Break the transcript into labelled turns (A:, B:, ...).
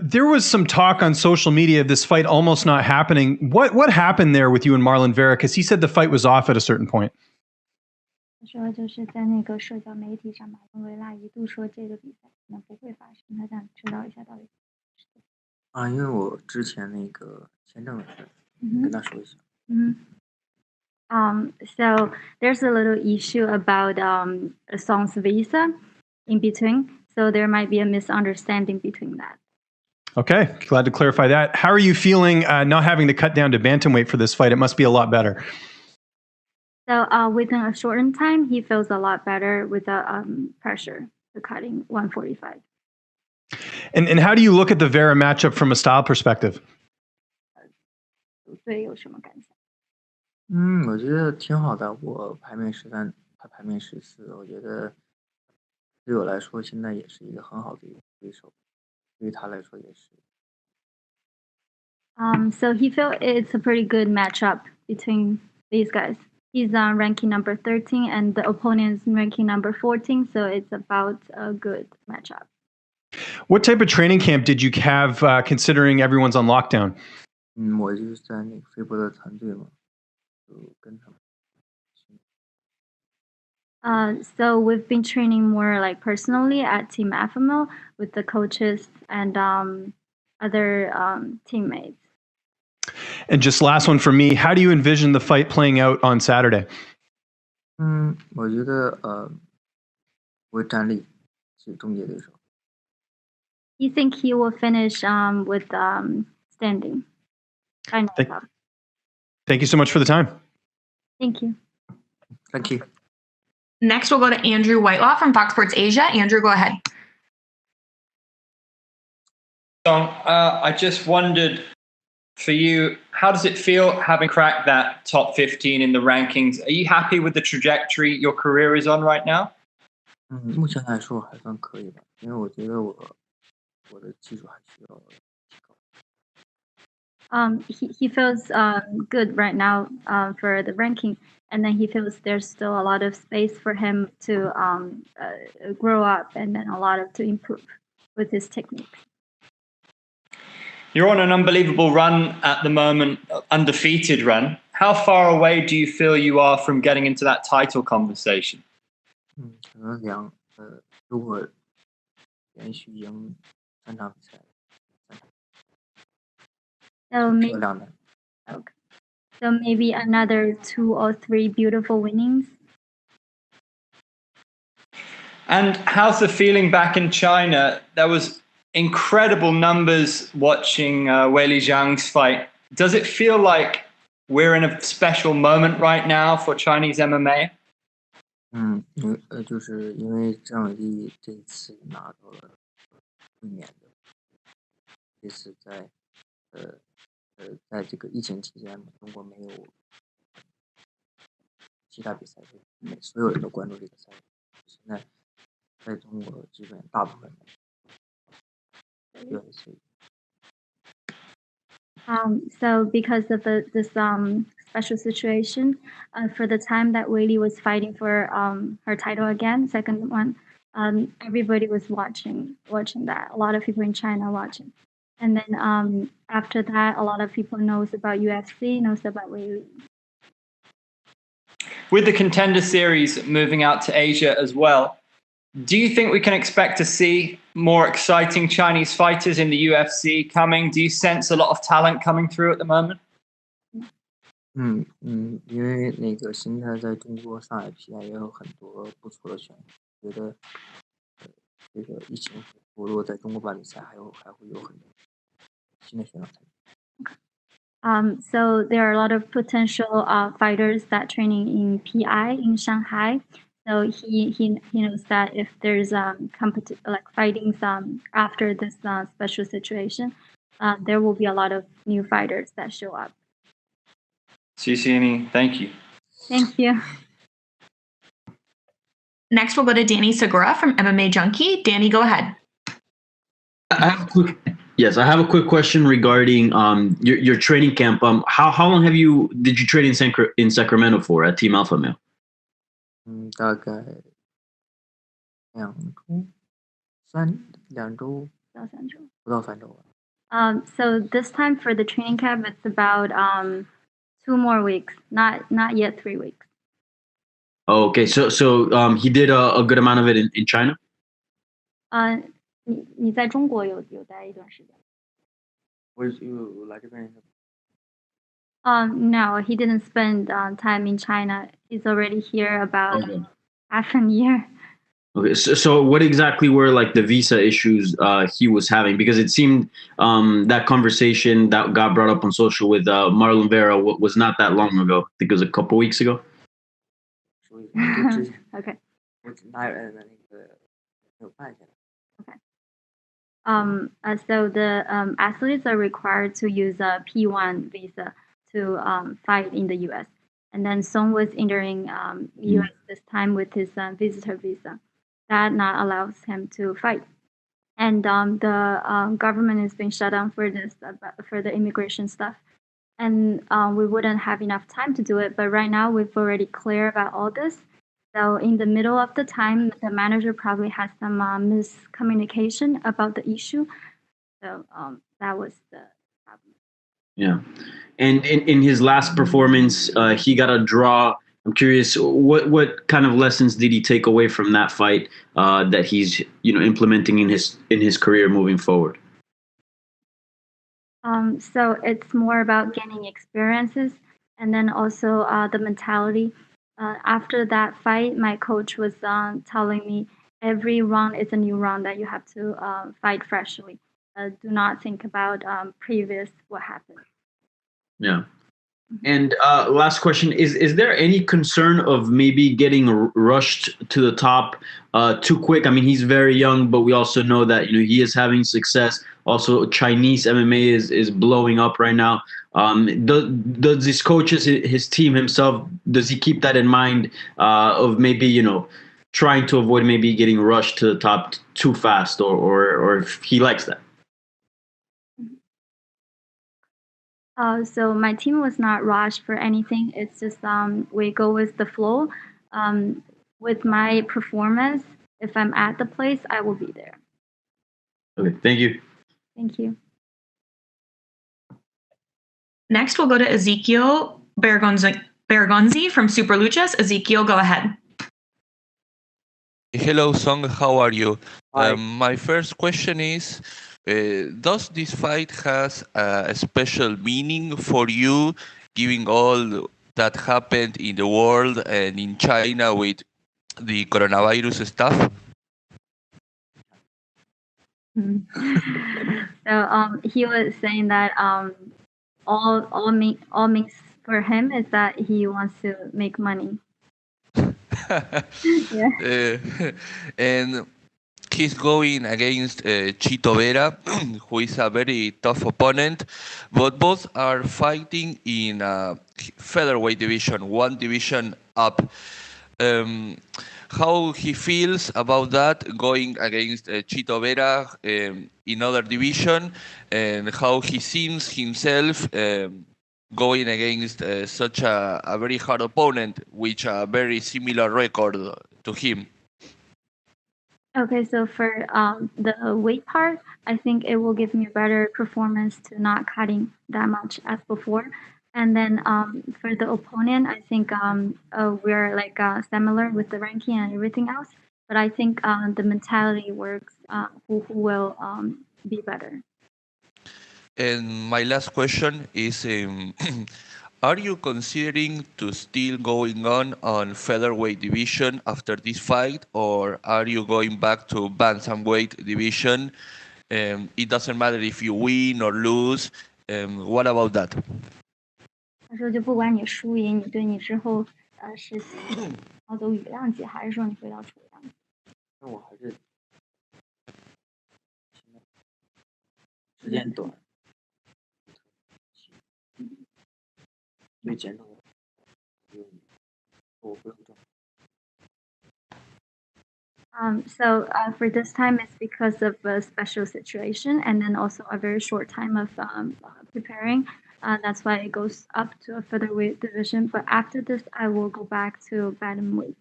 A: There was some talk on social media of this fight almost not happening. What happened there with you and Marlon Vera? Because he said the fight was off at a certain point.
B: 他说就是在那个社交媒体上，马龙维拉一度说这个比赛可能不会发生，他想知道一下到底。
C: 因为我之前那个签证的事，跟他说一下。
B: So there's a little issue about a song's visa in between, so there might be a misunderstanding between that.
A: Okay, glad to clarify that. How are you feeling not having to cut down to bantamweight for this fight? It must be a lot better.
B: So within a shortened time, he feels a lot better with the pressure to cutting 145.
A: And how do you look at the Vera matchup from a style perspective?
B: 对，有什么感想？
C: 我觉得挺好的。我排名13，他排名14，我觉得对我来说现在也是一个很好的一个对手，对于他来说也是。
B: So he felt it's a pretty good matchup between these guys. He's ranking number 13 and the opponent's ranking number 14, so it's about a good matchup.
A: What type of training camp did you have considering everyone's on lockdown?
C: 我就是在那个飞博的团队嘛，就跟他们。
B: So we've been training more like personally at Team FMO with the coaches and other teammates.
A: And just last one for me, how do you envision the fight playing out on Saturday?
C: 我觉得会站立是终结对手。
B: You think he will finish with standing?
A: Thank you so much for the time.
B: Thank you.
C: Thank you.
D: Next, we'll go to Andrew Whitelaw from Fox Sports Asia. Andrew, go ahead.
E: I just wondered, for you, how does it feel having cracked that top 15 in the rankings? Are you happy with the trajectory your career is on right now?
C: 目前来说还算可以吧，因为我觉得我的技术还需要提高。
B: He feels good right now for the ranking, and then he feels there's still a lot of space for him to grow up and then a lot to improve with his technique.
E: You're on an unbelievable run at the moment, undefeated run. How far away do you feel you are from getting into that title conversation?
C: 可能如果连续赢3场比赛
B: ，so maybe another 2 or 3 beautiful winnings.
E: And how's the feeling back in China? There was incredible numbers watching Weili Zhang's fight. Does it feel like we're in a special moment right now for Chinese MMA?
C: 就是因为张伟丽这次拿到了卫冕的，这次在这个疫情期间，中国没有其他比赛，所有人都关注这个赛事。现在在中国，基本大部分人UFC。
B: So because of this special situation, for the time that Weili was fighting for her title again, second one, everybody was watching that. A lot of people in China watching. And then after that, a lot of people knows about UFC, knows about Weili.
E: With the Contender Series moving out to Asia as well, do you think we can expect to see more exciting Chinese fighters in the UFC coming? Do you sense a lot of talent coming through at the moment?
C: 因为那个现在在中国上海 PI 也有很多不错的选手，觉得这个疫情活络在中国办比赛还会有很多新的选手参与。
B: So there are a lot of potential fighters that training in PI in Shanghai. So he knows that if there's fightings after this special situation, there will be a lot of new fighters that show up.
E: CCNE, thank you.
B: Thank you.
D: Next, we'll go to Danny Segura from MMA Junkie. Danny, go ahead.
F: I have a quick question regarding your training camp. How long did you train in Sacramento for at Team Alpha Male?
C: 大概2周，2周到3周。不到3周了。
B: So this time for the training camp, it's about 2 more weeks, not yet 3 weeks.
F: Oh, okay, so he did a good amount of it in China.
B: 你在中国有待一段时间？
C: 我有来这边。
B: No, he didn't spend time in China. He's already here about
F: Okay.
B: half a year.
F: Okay, so what exactly were like the visa issues he was having? Because it seemed that conversation that got brought up on social with Marlon Vera was not that long ago. I think it was a couple weeks ago.
C: 说一下，就之前
B: Okay.
C: 我拿人的那个没有办下来。
B: So the athletes are required to use a P1 visa to fight in the U.S. And then Song was entering U.S. this time with his visitor visa. That not allows him to fight. And the government has been shut down for this for the immigration stuff. And we wouldn't have enough time to do it. But right now we've already clear about all this. So in the middle of the time, the manager probably has some miscommunication about the issue. So that was the problem.
F: Yeah, and in his last performance, he got a draw. I'm curious, what kind of lessons did he take away from that fight that he's implementing in his career moving forward?
B: So it's more about gaining experiences and then also the mentality. After that fight, my coach was telling me every round is a new round that you have to fight freshly. Do not think about previous what happened.
F: Yeah. And last question, is there any concern of maybe getting rushed to the top too quick? I mean, he's very young, but we also know that he is having success. Also, Chinese MMA is blowing up right now. Does his coaches, his team himself, does he keep that in mind of maybe trying to avoid maybe getting rushed to the top too fast, or if he likes that?
B: So my team was not rushed for anything. It's just we go with the flow. With my performance, if I'm at the place, I will be there.
F: Okay, thank you.
B: Thank you.
D: Next, we'll go to Ezekiel Bergonzi from Super Luchas. Ezekiel, go ahead.
G: Hello, Song. How are you?
C: Hi.
G: My first question is, does this fight has a special meaning for you, given all that happened in the world and in China with the coronavirus stuff?
B: So he was saying that all means for him is that he wants to make money. Yeah.
G: And he's going against Chito Vera, who is a very tough opponent, but both are fighting in featherweight division, one division up. How he feels about that going against Chito Vera in other division, and how he sees himself going against such a very hard opponent with a very similar record to him.
B: Okay, so for the weight part, I think it will give me a better performance to not cutting that much as before. And then for the opponent, I think we're like similar with the ranking and everything else. But I think the mentality works who will be better.
G: And my last question is, are you considering to still going on featherweight division after this fight, or are you going back to bantamweight division? It doesn't matter if you win or lose. What about that?
B: 他说，就不管你输赢，你对你之后是要走羽量级，还是说你回到储量级？
C: 那我还是时间短，对减重我不用重。
B: So for this time, it's because of a special situation and then also a very short time of preparing. That's why it goes up to a featherweight division. But after this, I will go back to bantamweight.